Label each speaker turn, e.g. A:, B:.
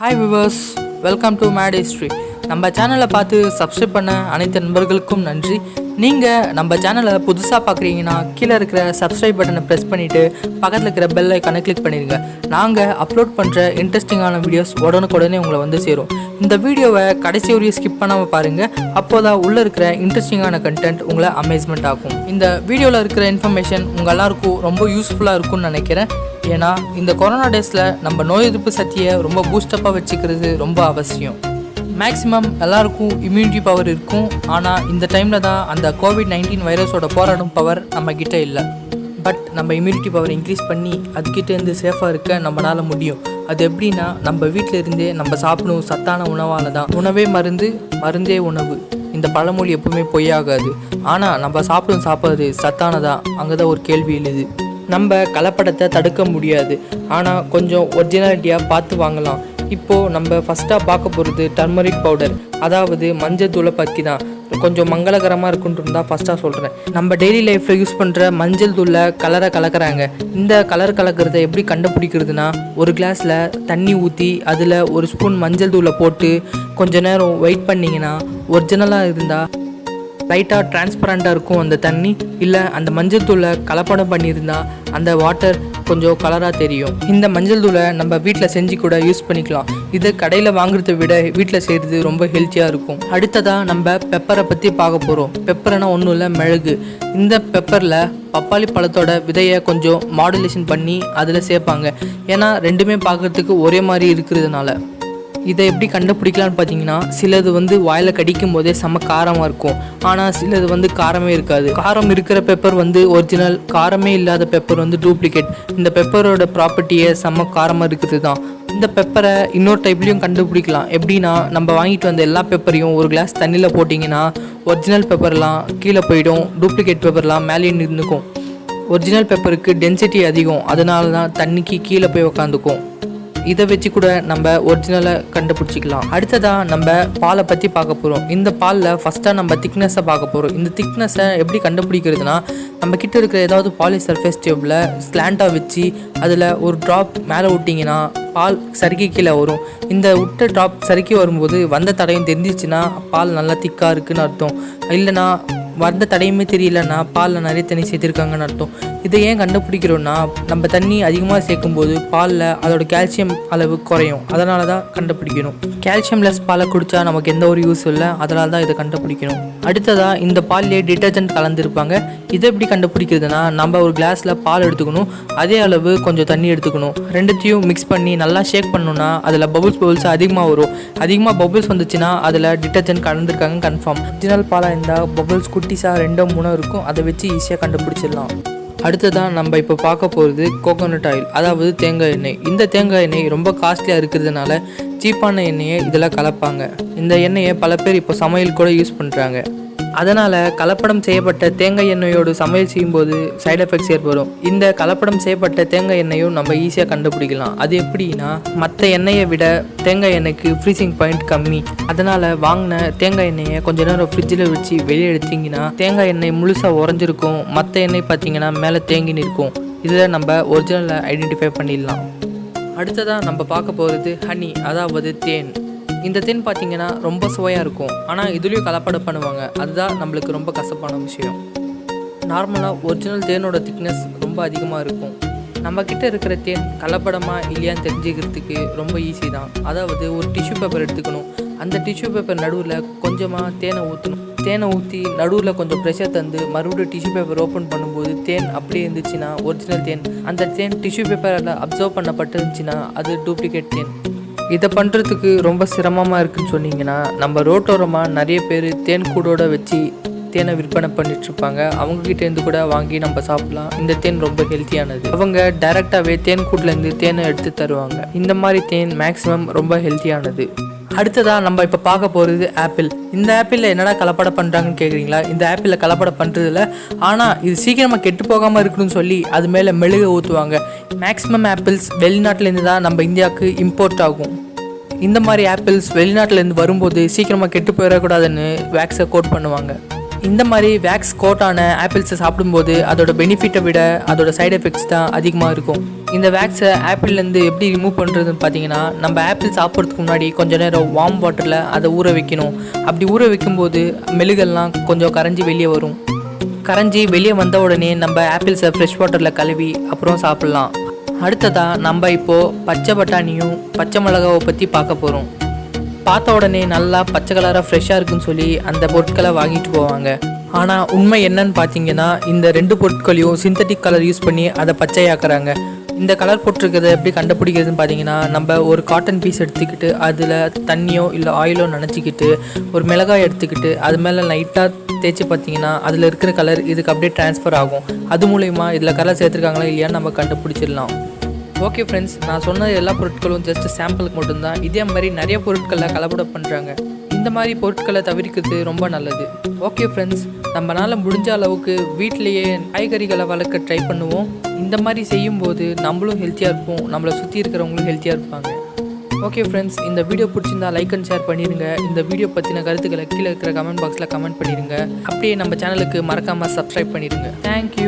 A: Hi viewers, welcome to mat history. நம்ம சேனலை பார்த்து சப்ஸ்கிரைப் பண்ண அனைத்து நண்பர்களுக்கும் நன்றி. நீங்கள் நம்ம சேனலை புதுசாக பார்க்குறீங்கன்னா கீழே இருக்கிற சப்ஸ்கிரைப் பட்டனை ப்ரெஸ் பண்ணிவிட்டு பக்கத்தில் இருக்கிற பெல் ஐக்கானை கிளிக் பண்ணிடுங்க. நாங்கள் அப்லோட் பண்ணுற இன்ட்ரெஸ்டிங்கான வீடியோஸ் உடனுக்குடனே உங்களை வந்து சேரும். இந்த வீடியோவை கடைசி வரையும் ஸ்கிப் பண்ணாமல் பாருங்கள். அப்போதான் உள்ளே இருக்கிற இன்ட்ரெஸ்டிங்கான கண்டென்ட் உங்களை அமேஸ்மெண்ட் ஆகும். இந்த வீடியோவில் இருக்கிற இன்ஃபர்மேஷன் உங்கள் எல்லாருக்கும் ரொம்ப யூஸ்ஃபுல்லாக இருக்கும்னு நினைக்கிறேன். ஏன்னா இந்த கொரோனா டேஸில் நம்ம நோய் எதிர்ப்பு சக்தியை ரொம்ப பூஸ்டப்பாக வச்சுக்கிறது ரொம்ப அவசியம். மேக்ஸிமம் எல்லாருக்கும் இம்யூனிட்டி பவர் இருக்கும். ஆனால் இந்த டைமில் தான் அந்த COVID-19 வைரஸோட போராடும் பவர் நம்மக்கிட்ட இல்லை. பட் நம்ம இம்யூனிட்டி பவர் இன்க்ரீஸ் பண்ணி அதுக்கிட்டேருந்து சேஃபாக இருக்க நம்மளால் முடியும். அது எப்படின்னா, நம்ம வீட்டில் இருந்தே நம்ம சாப்பிடும் சத்தான உணவால் தான். உணவே மருந்து, மருந்தே உணவு. இந்த பழமொழி எப்பவுமே பொய்யாகாது. ஆனால் நம்ம சாப்பாடு சத்தானதா, அங்கே தான் ஒரு கேள்வி எழுது. நம்ம கலப்படத்தை தடுக்க முடியாது, ஆனால் கொஞ்சம் ஒரிஜினாலிட்டியாக பார்த்து வாங்கலாம். இப்போது நம்ம ஃபஸ்ட்டாக பார்க்க போகிறது டர்மரிக் பவுடர், அதாவது மஞ்சள் தூளை பற்றி தான். கொஞ்சம் மங்களகரமாக இருக்குன்ட்டு தான் ஃபஸ்ட்டாக சொல்கிறேன். நம்ம டெய்லி லைஃப்பில் யூஸ் பண்ணுற மஞ்சள் தூளில் கலரை கலக்கிறாங்க. இந்த கலர் கலக்கிறத எப்படி கண்டுபிடிக்கிறதுனா, ஒரு கிளாஸில் தண்ணி ஊற்றி அதில் ஒரு ஸ்பூன் மஞ்சள் தூளை போட்டு கொஞ்ச நேரம் வெயிட் பண்ணிங்கன்னா ஒரிஜினலாக இருந்தால் லைட்டாக டிரான்ஸ்பரண்ட்டாக இருக்கும் அந்த தண்ணி. இல்லை அந்த மஞ்சள் தூளை கலப்படம் பண்ணியிருந்தால் அந்த வாட்டர் கொஞ்சம் கலராக தெரியும். இந்த மஞ்சள் தூளை நம்ம வீட்டில் செஞ்சு கூட யூஸ் பண்ணிக்கலாம். இது கடையில் வாங்குறத விட வீட்டில் செய்கிறது ரொம்ப ஹெல்த்தியாக இருக்கும். அடுத்ததாக நம்ம பெப்பரை பற்றி பார்க்க போகிறோம். பெப்பர்னா ஒன்றும் இல்லை, மிளகு. இந்த பெப்பரில் பப்பாளி பழத்தோட விதையை கொஞ்சம் மாடுலேஷன் பண்ணி அதில் சேர்ப்பாங்க. ஏன்னா ரெண்டுமே பார்க்குறதுக்கு ஒரே மாதிரி இருக்கிறதுனால. இதை எப்படி கண்டுபிடிக்கலான்னு பார்த்தீங்கன்னா, சிலது வாயில் கடிக்கும் போதே செம்ம காரமாக இருக்கும். ஆனால் சிலது காரமே இருக்காது. காரம் இருக்கிற பெப்பர் ஒரிஜினல், காரமே இல்லாத பெப்பர் டூப்ளிகேட். இந்த பெப்பரோட ப்ராப்பர்ட்டியே செம்ம காரமாக இருக்குது தான். இந்த பெப்பரை இன்னொரு டைப்லேயும் கண்டுபிடிக்கலாம். எப்படின்னா, நம்ம வாங்கிட்டு வந்த எல்லா பெப்பரையும் ஒரு கிளாஸ் தண்ணியில் போட்டிங்கன்னா ஒரிஜினல் பெப்பர்லாம் கீழே போயிடும், டூப்ளிகேட் பெப்பர்லாம் மேலே நின்றுக்கும். ஒரிஜினல் பெப்பருக்கு டென்சிட்டி அதிகம், அதனால தான் தண்ணிக்கு கீழே போய் உக்காந்துக்கும். இதை வச்சு கூட நம்ம ஒரிஜினலை கண்டுபிடிச்சிக்கலாம். அடுத்ததாக நம்ம பாலை பற்றி பார்க்க போகிறோம். இந்த பாலில் ஃபஸ்ட்டாக நம்ம திக்னஸை பார்க்க போகிறோம். இந்த திக்னஸை எப்படி கண்டுபிடிக்கிறதுனா, நம்ம கிட்ட இருக்கிற ஏதாவது பாலி சர்ஃபேஸ் டியூப்பில் ஸ்லாண்டாக வச்சு அதில் ஒரு ட்ராப் மேலே விட்டிங்கன்னா பால் சறுக்கி கீழே வரும். இந்த விட்ட ட்ராப் சறுக்கி வரும்போது வந்த தடையும் தெரிஞ்சிச்சுன்னா பால் நல்லா திக்காக இருக்குதுன்னு அர்த்தம். இல்லைனா வந்த தடையுமே தெரியலன்னா பாலில் நிறைய தண்ணி சேர்த்துருக்காங்கன்னு அர்த்தம். இதை ஏன் கண்டுபிடிக்கிறோன்னா, நம்ம தண்ணி அதிகமாக சேர்க்கும்போது பாலில் அதோட கால்சியம் அளவு குறையும். அதனால தான் கண்டுபிடிக்கணும். கால்சியம் லெஸ் பாலை குடித்தா நமக்கு எந்த ஒரு யூஸ் இல்லை, அதனால தான் இதை கண்டுபிடிக்கணும். அடுத்ததாக இந்த பால்லேயே டிட்டர்ஜென்ட் கலந்துருப்பாங்க. இதை எப்படி கண்டுபிடிக்கிறதுனா, நம்ம ஒரு கிளாஸில் பால் எடுத்துக்கணும், அதே அளவு கொஞ்சம் தண்ணி எடுத்துக்கணும். ரெண்டுத்தையும் மிக்ஸ் பண்ணி நல்லா ஷேக் பண்ணணும்னா அதில் பபுள்ஸ் அதிகமாக வரும். அதிகமாக பபுள்ஸ் வந்துச்சுன்னா அதில் டிட்டர்ஜென்ட் கலந்துருக்காங்க கன்ஃபார்ம். ஒரிஜினல் பாலாக இருந்தால் பபுள்ஸ் குட்டிஸாக 2-3 இருக்கும். அதை வச்சு ஈஸியாக கண்டுபிடிச்சிடலாம். அடுத்ததான் நம்ம இப்போ பார்க்க போகிறது கோகோனட் ஆயில், அதாவது தேங்காய் எண்ணெய். இந்த தேங்காய் எண்ணெய் ரொம்ப காஸ்ட்லியாக இருக்கிறதுனால சீப்பான எண்ணெயை இதில் கலப்பாங்க. இந்த எண்ணெயை பல பேர் இப்போ சமையல் கூட யூஸ் பண்ணுறாங்க. அதனால் கலப்படம் செய்யப்பட்ட தேங்காய் எண்ணெயோடு சமையல் செய்யும்போது சைடு எஃபெக்ட்ஸ் ஏற்படும். இந்த கலப்படம் செய்யப்பட்ட தேங்காய் எண்ணெயும் நம்ம ஈஸியாக கண்டுபிடிக்கலாம். அது எப்படின்னா, மற்ற எண்ணெயை விட தேங்காய் எண்ணெய்க்கு ஃப்ரீசிங் பாயிண்ட் கம்மி. அதனால் வாங்கின தேங்காய் எண்ணெயை கொஞ்ச நேரம் ஃப்ரிட்ஜில் வச்சு வெளியே எடுத்திங்கன்னா தேங்காய் எண்ணெய் முழுசாக உறைஞ்சிருக்கும். மற்ற எண்ணெய் பார்த்திங்கன்னா மேலே தேங்கி நிற்கும். இதில் நம்ம ஒரிஜினலை ஐடென்டிஃபை பண்ணிடலாம். அடுத்ததாக நம்ம பார்க்க போகிறது ஹனி, அதாவது தேன். இந்த தேன் பார்த்திங்கன்னா ரொம்ப சுவையாக இருக்கும். ஆனால் இதுலேயும் கலப்படம் பண்ணுவாங்க. அதுதான் நம்மளுக்கு ரொம்ப கசப்பான விஷயம். நார்மலாக ஒரிஜினல் தேனோட திக்னஸ் ரொம்ப அதிகமாக இருக்கும். நம்மக்கிட்ட இருக்கிற தேன் கலப்படமாக இல்லையான்னு தெரிஞ்சுக்கிறதுக்கு ரொம்ப ஈஸி தான். அதாவது ஒரு டிஷ்யூ பேப்பர் எடுத்துக்கணும். அந்த டிஷ்யூ பேப்பர் நடுவில் கொஞ்சமாக தேனை ஊற்றணும். தேனை ஊற்றி நடுவில் கொஞ்சம் ப்ரெஷர் தந்து மறுபடியும் டிஷ்யூ பேப்பர் ஓப்பன் பண்ணும்போது தேன் அப்படியே இருந்துச்சுன்னா ஒரிஜினல் தேன். அந்த தேன் டிஷ்யூ பேப்பரில் அப்சர்வ் பண்ணப்பட்டு இருந்துச்சுன்னா அது டூப்ளிகேட் தேன். இதை பண்ணுறதுக்கு ரொம்ப சிரமமாக இருக்குதுன்னு சொன்னீங்கன்னா, நம்ம ரோட்டோரமாக நிறைய பேர் தேன் கூடோடு வச்சு தேனை விற்பனை பண்ணிட்டுருப்பாங்க. அவங்கக்கிட்டேருந்து கூட வாங்கி நம்ம சாப்பிட்லாம். இந்த தேன் ரொம்ப ஹெல்த்தியானது. அவங்க டைரெக்டாகவே தேன் கூட்டிலேருந்து தேனை எடுத்து தருவாங்க. இந்த மாதிரி தேன் மேக்ஸிமம் ரொம்ப ஹெல்த்தியானது. அடுத்ததாக நம்ம இப்போ பார்க்க போகிறது ஆப்பிள். இந்த ஆப்பிளில் என்னடா கலப்படம் பண்ணுறாங்கன்னு கேட்குறீங்களா? இந்த ஆப்பிளில் கலப்படம் பண்ணுறதில்ல. ஆனால் இது சீக்கிரமாக கெட்டு போகாமல் இருக்கணும்னு சொல்லி அது மேலே மெழுக ஊற்றுவாங்க. மேக்ஸிமம் ஆப்பிள்ஸ் வெளிநாட்டிலேருந்து தான் நம்ம இந்தியாவுக்கு இம்போர்ட் ஆகும். இந்த மாதிரி ஆப்பிள்ஸ் வெளிநாட்டிலேருந்து வரும்போது சீக்கிரமாக கெட்டு போயிடக்கூடாதுன்னு வேக்ஸை கோட் பண்ணுவாங்க. இந்த மாதிரி வேக்ஸ் கோட்டான ஆப்பிள்ஸை சாப்பிடும்போது அதோட பெனிஃபிட்டை விட அதோட சைடு எஃபெக்ட்ஸ் தான் அதிகமாக இருக்கும். இந்த வேக்ஸை ஆப்பிள்லேருந்து எப்படி ரிமூவ் பண்ணுறதுன்னு பார்த்தீங்கன்னா, நம்ம ஆப்பிள் சாப்பிட்றதுக்கு முன்னாடி கொஞ்சம் நேரம் வார்ம் வாட்டரில் அதை ஊற வைக்கணும். அப்படி ஊற வைக்கும்போது மெழுகெல்லாம் கொஞ்சம் கரைஞ்சி வெளியே வரும். கரைஞ்சி வெளியே வந்த உடனே நம்ம ஆப்பிள்ஸை ஃப்ரெஷ் வாட்டரில் கழுவி அப்புறம் சாப்பிட்லாம். அடுத்ததாக நம்ம இப்போது பச்சை பட்டாணியும் பச்சை மிளகாவை பற்றி பார்க்க போகிறோம். பார்த்த உடனே நல்லா பச்சை கலராக ஃப்ரெஷ்ஷாக இருக்குன்னு சொல்லி அந்த பொருட்களை வாங்கிட்டு போவாங்க. ஆனால் உண்மை என்னன்னு பார்த்தீங்கன்னா, இந்த 2 பொருட்களையும் சிந்தட்டிக் கலர் யூஸ் பண்ணி அதை பச்சையாக்குறாங்க. இந்த கலர் போட்டிருக்கிறத எப்படி கண்டுபிடிக்கிறதுன்னு பார்த்தீங்கன்னா, நம்ம ஒரு காட்டன் பீஸ் எடுத்துக்கிட்டு அதில் தண்ணியோ இல்லை ஆயிலோ நனைச்சிக்கிட்டு ஒரு மிளகாய் எடுத்துக்கிட்டு அது மேலே லைட்டாக தேய்ச்சி பார்த்தீங்கன்னா அதில் இருக்கிற கலர் இதுக்கு அப்படியே ட்ரான்ஸ்ஃபர் ஆகும். அது மூலயமா இதில் கலர் சேர்த்துருக்காங்களா இல்லையான்னு நம்ம கண்டுபிடிச்சிடலாம். ஓகே ஃப்ரெண்ட்ஸ், நான் சொன்ன எல்லா பொருட்களும் ஜஸ்ட் சாம்பிளுக்கு மட்டும்தான். இதே மாதிரி நிறைய பொருட்களை கலப்படம் பண்ணுறாங்க. இந்த மாதிரி பொருட்களை தவிர்க்கிறது ரொம்ப நல்லது. ஓகே ஃப்ரெண்ட்ஸ், நம்மளால் முடிஞ்ச அளவுக்கு வீட்டிலையே காய்கறிகளை வளர்க்க ட்ரை பண்ணுவோம். இந்த மாதிரி செய்யும்போது நம்மளும் ஹெல்த்தியாக இருப்போம், நம்மளை சுற்றி இருக்கிறவங்களும் ஹெல்த்தியாக இருப்பாங்க. ஓகே ஃப்ரெண்ட்ஸ், இந்த வீடியோ பிடிச்சிருந்தா லைக் அண்ட் ஷேர் பண்ணிடுங்க. இந்த வீடியோ பற்றின கருத்துக்களை கீழே இருக்கிற கமெண்ட் பாக்ஸில் கமெண்ட் பண்ணிடுங்க. அப்படியே நம்ம சேனலுக்கு மறக்காமல் சப்ஸ்கிரைப் பண்ணிடுங்க. தேங்க்யூ.